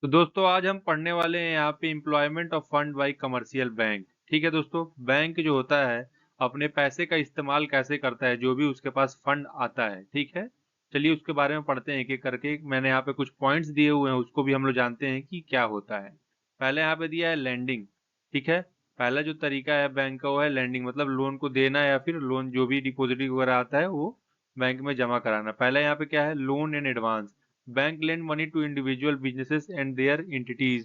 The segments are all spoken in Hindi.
तो दोस्तों आज हम पढ़ने वाले हैं यहाँ पे employment of fund bye commercial bank. ठीक है दोस्तों, बैंक जो होता है अपने पैसे का इस्तेमाल कैसे करता है, जो भी उसके पास फंड आता है। ठीक है, चलिए उसके बारे में पढ़ते हैं एक एक करके। मैंने यहाँ पे कुछ पॉइंट्स दिए हुए हैं, उसको भी हम लोग जानते हैं कि क्या होता है। पहले यहाँ पे दिया है लैंडिंग। ठीक है, पहला जो तरीका है बैंक का वो है लैंडिंग, मतलब लोन को देना या फिर लोन जो भी डिपॉजिट वगैरह आता है वो बैंक में जमा कराना। पहला यहाँ पे क्या है, loan in advance. Bank lend money to individual businesses and their entities।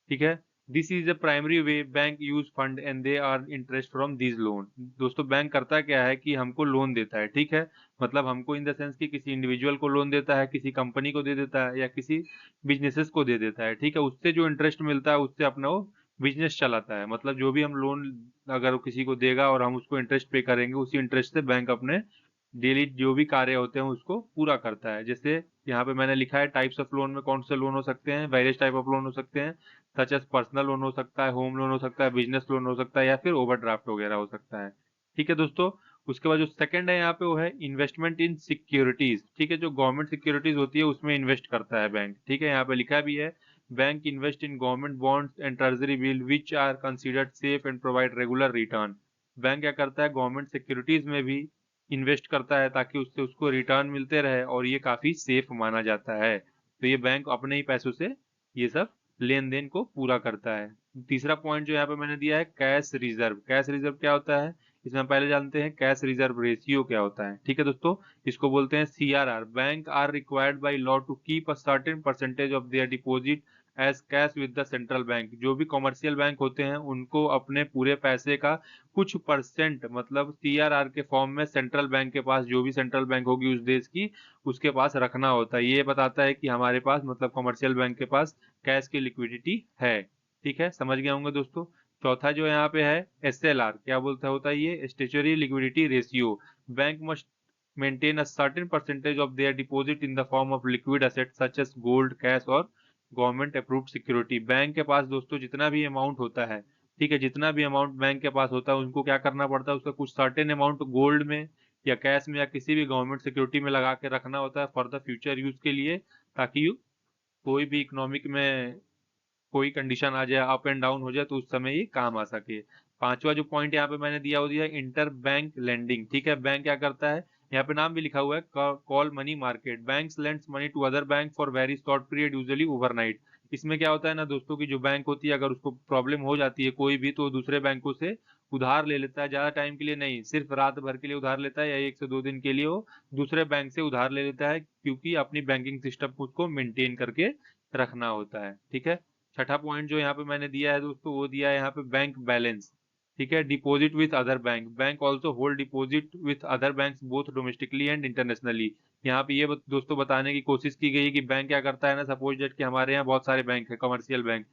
ठीक है, this is the primary way bank use fund and they are interest from this loan. दोस्तों बैंक करता क्या है कि हमको लोन देता है। ठीक है, मतलब हमको इन द सेंस कि किसी इंडिविजुअल को लोन देता है, किसी कंपनी को दे देता है या किसी बिजनेसेस को दे देता है। ठीक है, उससे जो इंटरेस्ट मिलता है उससे अपना वो बिजनेस चलाता है। मतलब जो भी हम लोन अगर किसी को देगा और हम उसको इंटरेस्ट पे करेंगे, उसी इंटरेस्ट से बैंक अपने डेली जो भी कार्य होते हैं उसको पूरा करता है। जैसे यहाँ पे मैंने लिखा है टाइप्स ऑफ लोन में कौन से लोन हो सकते हैं, वेरियस टाइप ऑफ लोन हो सकते हैं, सच एज पर्सनल लोन हो सकता है, होम लोन हो सकता है, बिजनेस लोन हो सकता है या फिर ओवरड्राफ्ट वगैरह हो सकता है। ठीक है दोस्तों, उसके बाद जो सेकंड है यहाँ पे वो है इन्वेस्टमेंट इन सिक्योरिटीज। ठीक है, जो गवर्नमेंट सिक्योरिटीज होती है उसमें इन्वेस्ट करता है बैंक। ठीक है, यहाँ पे लिखा भी है bank invest in government bonds and treasury bill which are considered safe and provide regular return. Bank क्या करता है, गवर्नमेंट सिक्योरिटीज में भी इन्वेस्ट करता है ताकि उससे उसको रिटर्न मिलते रहे और ये काफी सेफ माना जाता है। तो ये बैंक अपने ही पैसों से ये सब लेन देन को पूरा करता है। तीसरा पॉइंट जो यहाँ पे मैंने दिया है कैश रिजर्व। कैश रिजर्व क्या होता है, इसमें हम पहले जानते हैं कैश रिजर्व रेशियो क्या होता है। ठीक है दोस्तों, इसको बोलते हैं CRR. Bank are required by law to keep a certain percentage of their deposit as cash with the central bank. जो भी कमर्शियल बैंक होते हैं उनको अपने पूरे पैसे का कुछ परसेंट, मतलब सीआरआर के फॉर्म में सेंट्रल बैंक के पास, जो भी सेंट्रल बैंक होगी उस देश की, उसके पास रखना होता है। ये बताता है कि हमारे पास, मतलब कमर्शियल बैंक के पास कैश की लिक्विडिटी है। ठीक है, समझ गए होंगे दोस्तों। चौथा जो यहाँ पे है एसएलआर, क्या बोलता होता है ये, statutory liquidity ratio. Bank must maintain a certain percentage of their deposit in the form of liquid assets such as gold, cash और गवर्नमेंट अप्रूव्ड सिक्योरिटी। बैंक के पास दोस्तों जितना भी अमाउंट होता है, ठीक है, जितना भी अमाउंट बैंक के पास होता है उनको क्या करना पड़ता है, उसका कुछ सर्टेन अमाउंट गोल्ड में या कैश में या किसी भी गवर्नमेंट सिक्योरिटी में लगा के रखना होता है फॉर द फ्यूचर यूज के लिए, ताकि कोई भी इकोनॉमिक में कोई कंडीशन आ जाए, अप एंड डाउन हो जाए, तो उस समय ये काम आ सके। पांचवा जो पॉइंट यहाँ पे मैंने दिया वो दिया इंटर बैंक लेंडिंग। ठीक है, बैंक क्या करता है, यहाँ पे नाम भी लिखा हुआ है call money market. Banks lends money to other bank for very short period, usually overnight. इसमें क्या होता है ना दोस्तों की जो बैंक होती है अगर उसको प्रॉब्लम हो जाती है कोई भी, तो दूसरे बैंकों से उधार ले लेता है। ज्यादा टाइम के लिए नहीं, सिर्फ रात भर के लिए उधार लेता है या 1 से 2 दिन के लिए वो दूसरे बैंक से उधार ले लेता है, क्योंकि अपनी बैंकिंग सिस्टम को मेंटेन करके रखना होता है। ठीक है, छठा पॉइंट जो यहाँ पे मैंने दिया है दोस्तों वो दिया है यहाँ पे बैंक बैलेंस। ठीक है, deposit with other bank. Bank also hold deposit with other bank both domestically and internationally. यहाँ पे ये दोस्तों बताने की कोशिश की गई है कि बैंक क्या करता है ना, सपोज डेट कि हमारे यहाँ बहुत सारे बैंक है कमर्शियल बैंक।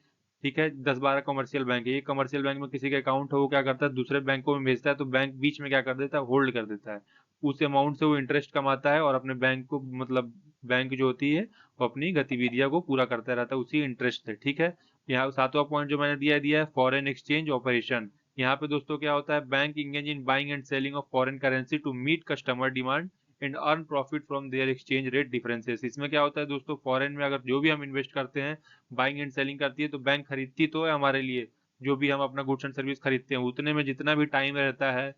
ठीक है, 10-12 कमर्शियल बैंक है। ये कमर्शियल बैंक में किसी का अकाउंट है, वो क्या करता है दूसरे बैंकों में भेजता है, तो बैंक बीच में क्या कर देता है, होल्ड कर देता है। उस अमाउंट से वो इंटरेस्ट कमाता है और अपने बैंक को, मतलब बैंक जो होती है वो अपनी गतिविधियों को पूरा करता रहता है उसी इंटरेस्ट से। ठीक है, यहाँ सातवां पॉइंट जो मैंने दिया है फॉरेन एक्सचेंज ऑपरेशन। यहाँ पे दोस्तों क्या होता है, bank engage in buying and selling of foreign currency to meet customer demand and earn profit from their exchange rate differences. इसमें क्या होता है दोस्तों, फॉरेन में अगर जो भी हम इन्वेस्ट करते हैं, बाइंग एंड सेलिंग करती है तो बैंक खरीदती तो है हमारे लिए, जो भी हम अपना गुड्स एंड सर्विस खरीदते हैं उतने में जितना भी टाइम रहता है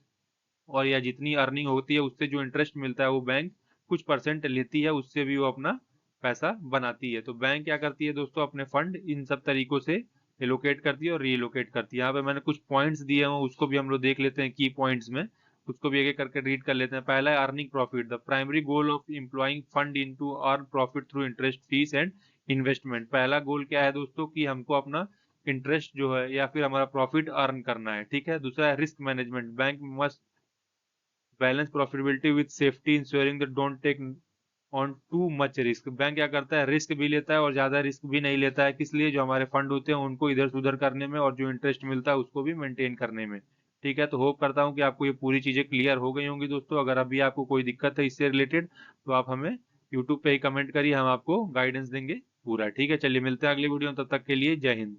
और या जितनी अर्निंग होती है उससे जो इंटरेस्ट मिलता है वो बैंक कुछ परसेंट लेती है, उससे भी वो अपना पैसा बनाती है। तो बैंक क्या करती है दोस्तों, अपने फंड इन सब तरीकों से एलोकेट करती है और रीलोकेट करती है। यहाँ पे मैंने कुछ पॉइंट्स दिए हैं उसको भी हम लोग देख लेते हैं की पॉइंट्स में, उसको भी एक एक करके रीड कर लेते हैं। पहला है earning profit. The primary goal of employing fund in to earn profit through interest fees and investment. पहला गोल क्या है दोस्तों कि हमको अपना इंटरेस्ट जो है या फिर हमारा प्रॉफिट अर्न करना है। ठीक है, दूसरा है risk management. Bank must balance profitability with safety, insuring that don't take on too much risk. Bank क्या करता है, रिस्क भी लेता है और ज्यादा रिस्क भी नहीं लेता है। किस लिए, जो हमारे फंड होते हैं उनको इधर से उधर करने में और जो इंटरेस्ट मिलता है उसको भी मेंटेन करने में। ठीक है, तो होप करता हूँ कि आपको ये पूरी चीजें क्लियर हो गई होंगी दोस्तों। अगर अभी आपको कोई दिक्कत है इससे रिलेटेड तो आप हमें यूट्यूब पे ही कमेंट करिए, हम आपको गाइडेंस देंगे पूरा। ठीक है, चलिए मिलते हैं अगली वीडियो में, तब तक के लिए जय हिंद।